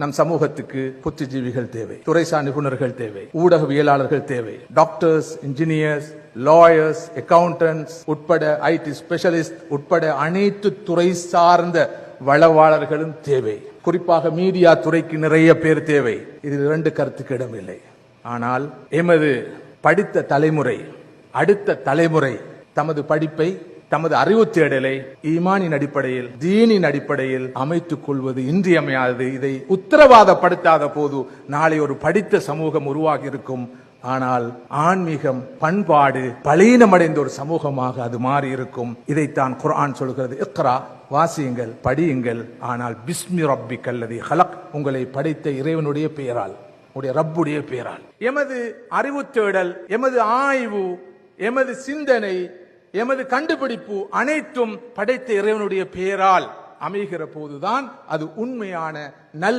நம் சமூகத்துக்கு புத்திஜீவிகள் தேவை, துறைசார் நிபுணர்கள் தேவை, ஊடகவியலாளர்கள் தேவை, டாக்டர்ஸ், இன்ஜினியர்ஸ், லாயர்ஸ், அக்கவுண்டன்ட்ஸ் உட்பட ஐடி ஸ்பெஷலிஸ்ட் உட்பட அனைத்து துறை சார்ந்த வளவாளர்களும் தேவை. குறிப்பாக மீடியா துறைக்கு நிறைய பேர் தேவை. இதில் இரண்டு கருத்துக்கு இடமில்லை. ஆனால் எமது படித்த தலைமுறை, அடுத்த தலைமுறை தமது படிப்பை, தமது அறிவு தேடலை ஈமானின் அடிப்படையில், தீனின் அடிப்படையில் அமைத்துக் கொள்வது இன்றியமையாதது. இதை உத்தரவாதப்படுத்தாத போது நாளை ஒரு படித்த சமூகம் உருவாகி இருக்கும். ஆனால் ஆன்மீகம், பண்பாடு பலீனமடைந்த ஒரு சமூகமாக அது மாறி இருக்கும். இதைத்தான் குர்ஆன் சொல்கிறது. இக்ரா, வாசியுங்கள், படியுங்கள், ஆனால் பிஸ்மி ரப்பிக்கல்லதி ஹலக், உங்களை படைத்த இறைவனுடைய பெயரால், உடைய ரப்புடைய பெயரால். எமது அறிவு தேடல், எமது ஆய்வு, எமது சிந்தனை, எமது கண்டுபிடிப்பு அனைத்தும் படைத்த இறைவனுடைய பெயரால் அமைகிற போதுதான் அது உண்மையான நல்ல